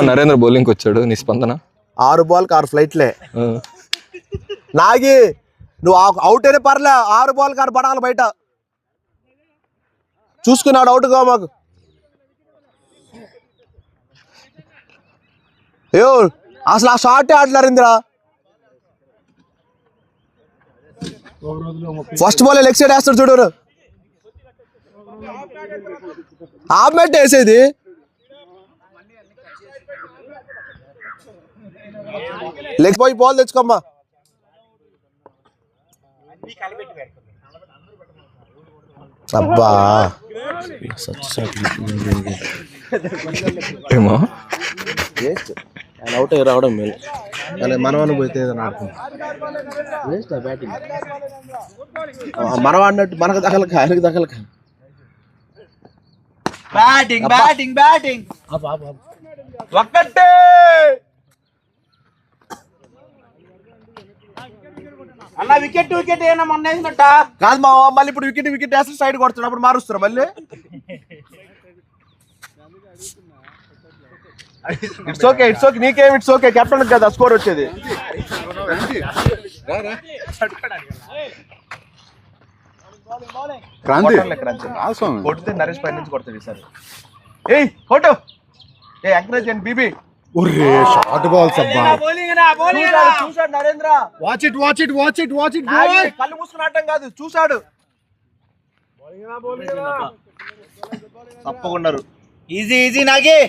Narendra bowling వచ్చాడు. నీ స్పందన? 6 బాల్కి 6 ఫ్లైట్లే. నాగి నువ్వు అవుట్ అయినా పర్లే, 6 బాల్కి 6 పడాలి బయట. చూసుకున్నాడు అవుట్ గా మాకు. అయ్యో అసలు ఆ షార్టే ఆడలేరిందిరా. ఫస్ట్ బాల్ లెగ్ సైడ్ వేస్తాడు చూడరు. ఆఫ్ మ్యాట్ వేసేది. లెగ్ పోయి బాల్ తెచ్చుకోమ్మా. అబ్బా ఏమో అవుట్ అయ్యి రావడం మేలు. మనం అనుభూతి బ్యాటింగ్ మనం ఆడినట్టు మనకు దఖలక ఆయనకు దఖలక. బ్యాటింగ్ బ్యాటింగ్ బ్యాటింగ్ ఒక్కటే. అన్న వికెట్ వికెట్ ఏమన్నా మొన్న వేసినట్ట కాదు మా. మళ్ళీ ఇప్పుడు వికెట్ వికెట్ వేస్తే సైడ్ కొడుతున్నాడు, అప్పుడు మారుస్తారు మళ్ళీ. ఇట్స్ ఓకే ఇట్స్ ఓకే, నీకేం ఇట్స్ ఓకే. కెప్టెన్ కదా స్కోర్ వచ్చేది. కొడితే నరేష్ పై నుంచి కొడతాడు ఈసారి. ఏయ్ కొట్టు, ఏ ఎంకరేజ్ చేయండి బీబీ. షార్ట్ బాల్స్ అబ్బా. చూసాడు Narendra. Watch it watch it watch it watch it. కళ్ళు మూసుకుని ఆడటం కాదు, చూసాడు. తప్పకుండా easy easy Nagi.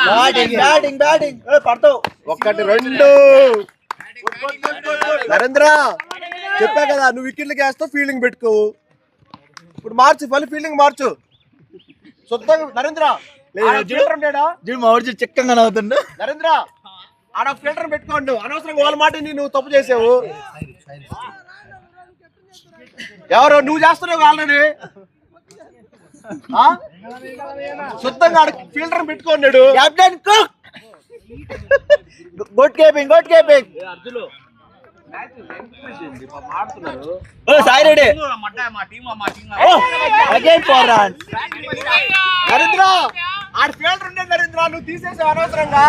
Batting batting batting పడతావు. 1 2 నరేంద్ర చెప్పా కదా, నువ్వు వికెట్లకి వేస్తావు, ఫీల్డింగ్ పెట్టుకోవు. ఇప్పుడు మార్చు, మళ్ళీ ఫీల్డింగ్ మార్చు. సొంతంగా నరేంద్ర చిక్కంగా నవ్వుతుండు. నరేంద్ర ఆడ ఫిల్టర్ పెట్టుకోండు. అనవసరంగా వాళ్ళ మాట నువ్వు తప్పు చేసావు. ఎవరు నువ్వు చేస్తున్నావు ఆల్రెడీ. శుద్ధంగా ఫిల్టర్ పెట్టుకున్నాడు. Captain cook good keeping good keeping. Sai Reddy again 4 runs. Narendra ఆడ ఫిల్టర్ ఉండేది నరేంద్ర, నువ్వు తీసేసావు అనవసరంగా.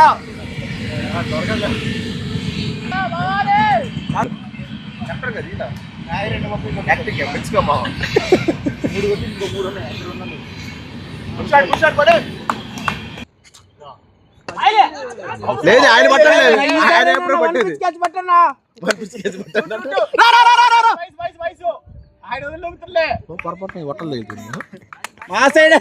లేదు ఆయన పట్టలేదు, ఆయన ఎప్పుడు పట్టేది. మా సైడ్